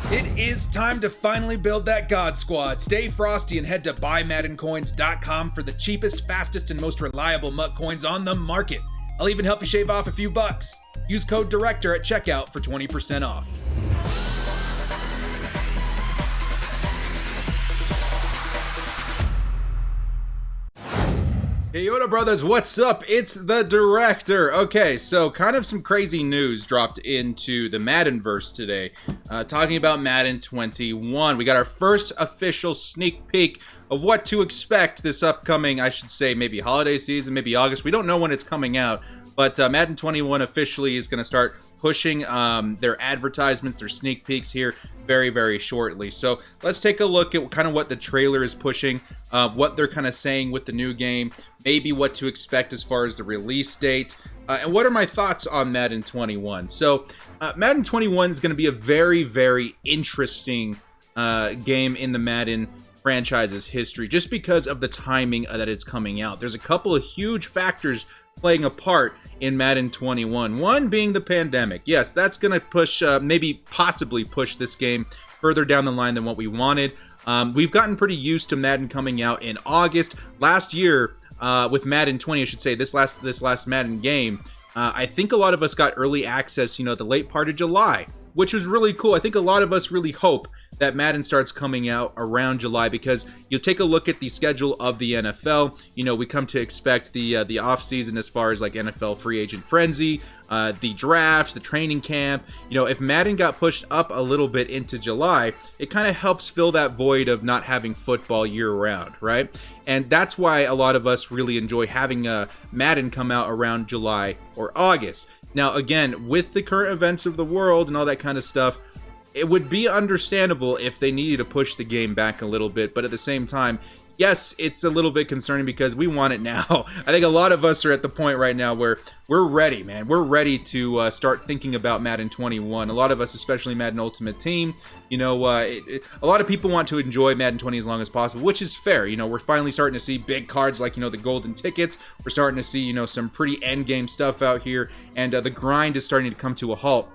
It is time to finally build that God Squad. Stay frosty and head to buymaddencoins.com for the cheapest, fastest, and most reliable MUT coins on the market. I'll even help you shave off a few bucks. Use code DIRECTOR at checkout for 20% off. Hey Yoda brothers, what's up? It's the Director. Okay, so kind of some crazy news dropped into the Maddenverse today. Talking about Madden 21. We got our first official sneak peek of what to expect this upcoming, I should say, maybe holiday season, maybe August. We don't know when it's coming out, but Madden 21 officially is going to start pushing their advertisements, their sneak peeks here very, very shortly. So let's take a look at kind of what the trailer is pushing, what they're kind of saying with the new game, maybe what to expect as far as the release date, and what are my thoughts on Madden 21. So Madden 21 is going to be a very, very interesting game in the Madden franchise's history, just because of the timing that it's coming out. There's a couple of huge factors playing a part in Madden 21. One being the pandemic. Yes, that's going to push, maybe possibly push this game further down the line than what we wanted. We've gotten pretty used to Madden coming out in August. Last year, with Madden 20, I should say, this last Madden game, I think a lot of us got early access, the late part of July, which was really cool. I think a lot of us really hope that Madden starts coming out around July, because you take a look at the schedule of the NFL. We come to expect the offseason as far as like NFL free agent frenzy, the draft, the training camp. If Madden got pushed up a little bit into July, it kind of helps fill that void of not having football year round, right? And that's why a lot of us really enjoy having Madden come out around July or August. Now, again, with the current events of the world and all that kind of stuff, it would be understandable if they needed to push the game back a little bit, but at the same time, yes, it's a little bit concerning because we want it now. I think a lot of us are at the point right now where we're ready, man. We're ready to start thinking about Madden 21. A lot of us, especially Madden Ultimate Team, a lot of people want to enjoy Madden 20 as long as possible, which is fair. We're finally starting to see big cards like, the golden tickets. We're starting to see, some pretty endgame stuff out here, and the grind is starting to come to a halt.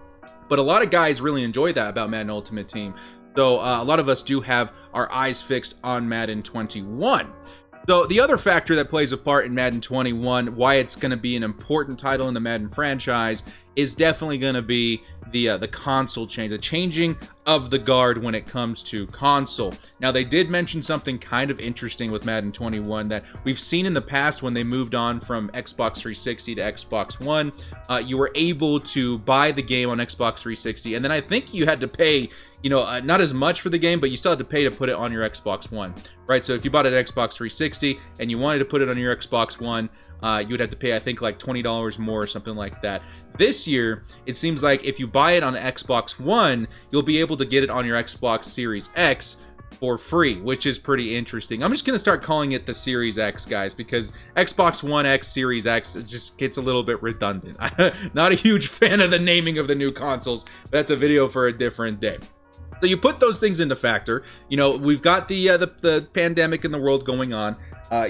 But a lot of guys really enjoy that about Madden Ultimate Team. So a lot of us do have our eyes fixed on Madden 21. So the other factor that plays a part in Madden 21, why it's going to be an important title in the Madden franchise, is definitely going to be the console change, the changing of the guard when it comes to console. Now, they did mention something kind of interesting with Madden 21 that we've seen in the past when they moved on from Xbox 360 to Xbox One. You were able to buy the game on Xbox 360, and then I think you had to pay not as much for the game, but you still had to pay to put it on your Xbox One, right? So if you bought it at Xbox 360 and you wanted to put it on your Xbox One, you would have to pay, I think, like $20 more or something like that. This year, it seems like if you buy it on Xbox One, you'll be able to get it on your Xbox Series X for free, which is pretty interesting. I'm just going to start calling it the Series X, guys, because Xbox One X, Series X, it just gets a little bit redundant. Not a huge fan of the naming of the new consoles. That's a video for a different day. So you put those things into factor. We've got the pandemic in the world going on.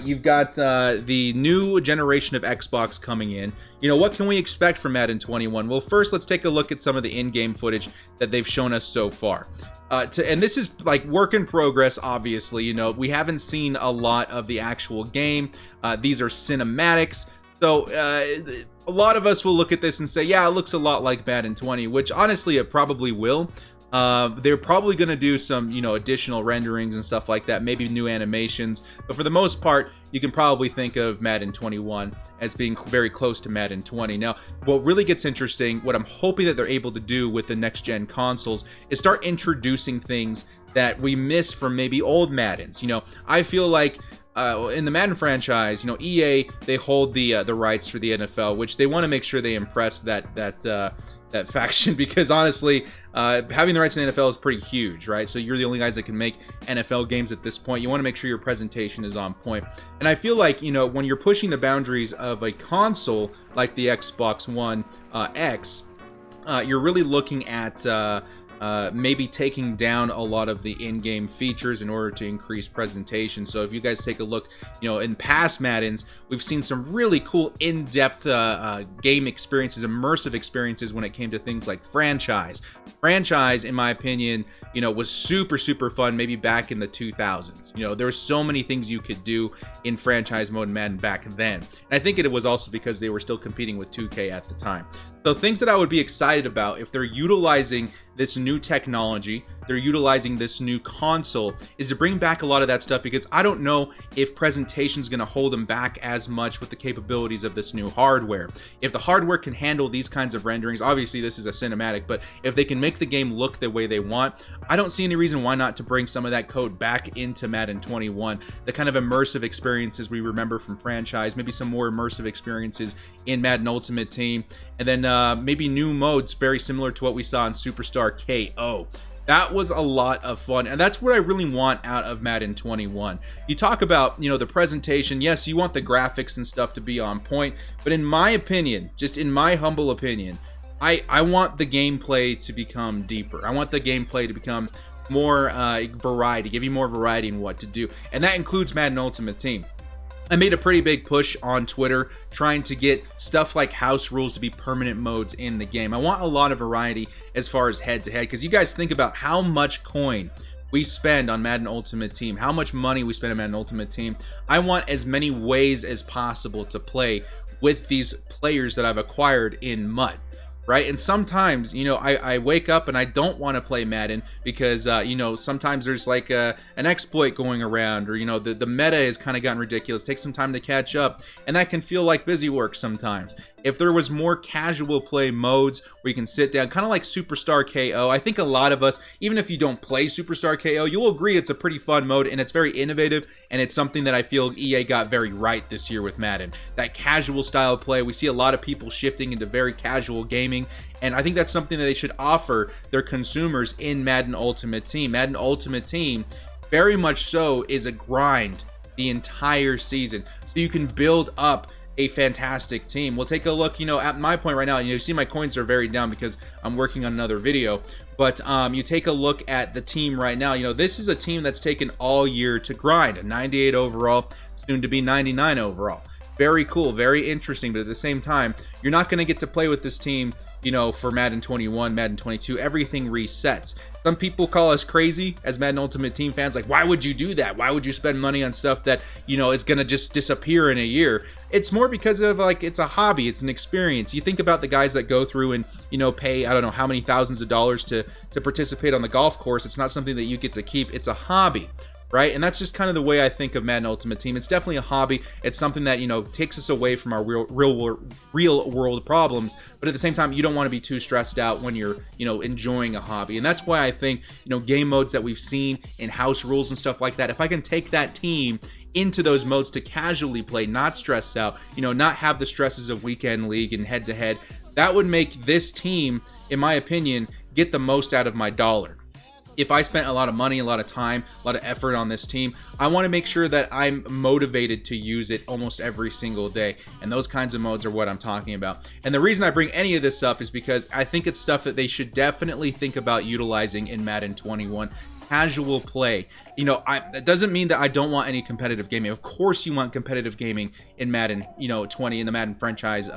You've got the new generation of Xbox coming in. What can we expect from Madden 21? Well, first, let's take a look at some of the in-game footage that they've shown us so far. And this is like work in progress, obviously. We haven't seen a lot of the actual game. These are cinematics. So a lot of us will look at this and say, yeah, it looks a lot like Madden 20, which honestly it probably will. They're probably going to do some, additional renderings and stuff like that, maybe new animations. But for the most part, you can probably think of Madden 21 as being very close to Madden 20. Now, what really gets interesting, what I'm hoping that they're able to do with the next-gen consoles is start introducing things that we miss from maybe old Maddens. I feel like in the Madden franchise, EA, they hold the rights for the NFL, which they want to make sure they impress that faction, because honestly, having the rights in the NFL is pretty huge, right? So you're the only guys that can make NFL games at this point. You want to make sure your presentation is on point. And I feel like, when you're pushing the boundaries of a console like the Xbox One X, you're really looking at maybe taking down a lot of the in-game features in order to increase presentation. So if you guys take a look, in past Maddens, we've seen some really cool in-depth game experiences, immersive experiences when it came to things like franchise. Franchise, in my opinion, was super, super fun maybe back in the 2000s. There were so many things you could do in franchise mode in Madden back then. And I think it was also because they were still competing with 2K at the time. So things that I would be excited about if they're utilizing this new technology, they're utilizing this new console, is to bring back a lot of that stuff, because I don't know if presentation is going to hold them back as much with the capabilities of this new hardware. If the hardware can handle these kinds of renderings, obviously this is a cinematic, but if they can make the game look the way they want, I don't see any reason why not to bring some of that code back into Madden 21. The kind of immersive experiences we remember from franchise, maybe some more immersive experiences in Madden Ultimate Team, and then maybe new modes very similar to what we saw in Superstar KO. That was a lot of fun, and that's what I really want out of Madden 21. You talk about, the presentation. Yes, you want the graphics and stuff to be on point, but in my opinion, just in my humble opinion, I want the gameplay to become deeper. I want the gameplay to become more variety, give you more variety in what to do, and that includes Madden Ultimate Team. I made a pretty big push on Twitter trying to get stuff like house rules to be permanent modes in the game. I want a lot of variety as far as head-to-head, because you guys think about how much coin we spend on Madden Ultimate Team, how much money we spend on Madden Ultimate Team. I want as many ways as possible to play with these players that I've acquired in MUT. Right? And sometimes, I wake up and I don't want to play Madden because, sometimes there's like an exploit going around, or, the meta has kind of gotten ridiculous. It takes some time to catch up, and that can feel like busy work sometimes. If there was more casual play modes where you can sit down, kind of like Superstar KO, I think a lot of us, even if you don't play Superstar KO, you'll agree it's a pretty fun mode, and it's very innovative, and it's something that I feel EA got very right this year with Madden. That casual style of play, we see a lot of people shifting into very casual gaming, and I think that's something that they should offer their consumers in Madden Ultimate Team. Madden Ultimate Team, very much so, is a grind the entire season, so you can build up a fantastic team. We'll take a look, at my point right now, you see my coins are very down because I'm working on another video, but you take a look at the team right now, this is a team that's taken all year to grind, a 98 overall, soon to be 99 overall. Very cool, very interesting, but at the same time, you're not going to get to play with this team, for Madden 21, Madden 22, everything resets. Some people call us crazy as Madden Ultimate Team fans, like, why would you do that? Why would you spend money on stuff that, is going to just disappear in a year? It's more because of, it's a hobby, it's an experience. You think about the guys that go through and, pay, I don't know how many thousands of dollars to participate on the golf course. It's not something that you get to keep, it's a hobby. Right? And that's just kind of the way I think of Madden Ultimate Team. It's definitely a hobby. It's something that, takes us away from our real world problems. But at the same time, you don't want to be too stressed out when you're, enjoying a hobby. And that's why I think, game modes that we've seen in house rules and stuff like that, if I can take that team into those modes to casually play, not stressed out, not have the stresses of weekend league and head-to-head, that would make this team, in my opinion, get the most out of my dollar. If I spent a lot of money, a lot of time, a lot of effort on this team, I want to make sure that I'm motivated to use it almost every single day. And those kinds of modes are what I'm talking about. And the reason I bring any of this up is because I think it's stuff that they should definitely think about utilizing in Madden 21. Casual play. That doesn't mean that I don't want any competitive gaming. Of course you want competitive gaming in Madden, 20, in the Madden franchise,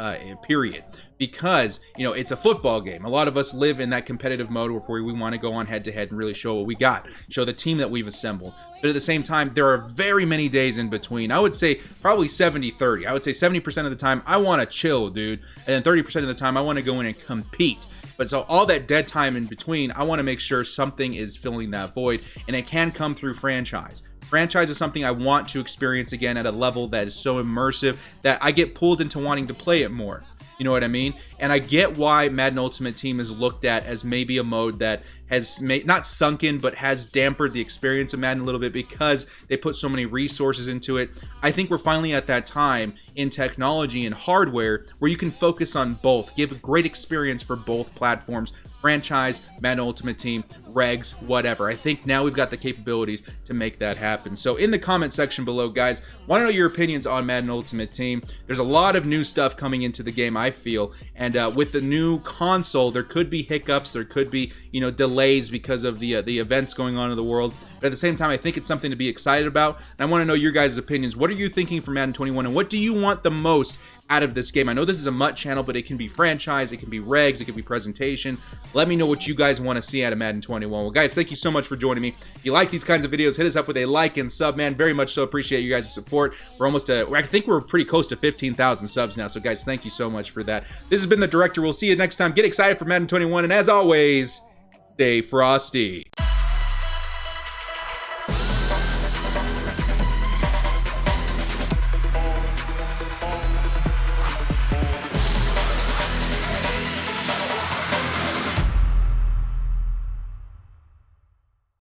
period. Because, it's a football game. A lot of us live in that competitive mode where we want to go on head-to-head and really show what we got. Show the team that we've assembled. But at the same time, there are very many days in between. I would say probably 70-30. I would say 70% of the time, I want to chill, dude. And then 30% of the time, I want to go in and compete. But so all that dead time in between, I want to make sure something is filling that void, and it can come through franchise. Franchise is something I want to experience again at a level that is so immersive that I get pulled into wanting to play it more. You know what I mean? And I get why Madden Ultimate Team is looked at as maybe a mode that has not sunken, but has dampened the experience of Madden a little bit because they put so many resources into it. I think we're finally at that time in technology and hardware where you can focus on both, give a great experience for both platforms, franchise, Madden Ultimate Team, regs, whatever. I think now we've got the capabilities to make that happen. So in the comment section below, guys, want to know your opinions on Madden Ultimate Team. There's a lot of new stuff coming into the game, I feel, and with the new console, there could be hiccups, there could be, delays because of the events going on in the world. But at the same time, I think it's something to be excited about. And I want to know your guys' opinions. What are you thinking for Madden 21, and what do you want the most out of this game. I know this is a MUT channel, but it can be franchise, it can be regs, it can be presentation. Let me know what you guys want to see out of Madden 21. Well, guys, thank you so much for joining me. If you like these kinds of videos, hit us up with a like and sub, man. Very much so appreciate you guys' support. We're almost I think we're pretty close to 15,000 subs now, so guys, thank you so much for that. This has been The Director. We'll see you next time. Get excited for Madden 21, and as always, stay frosty.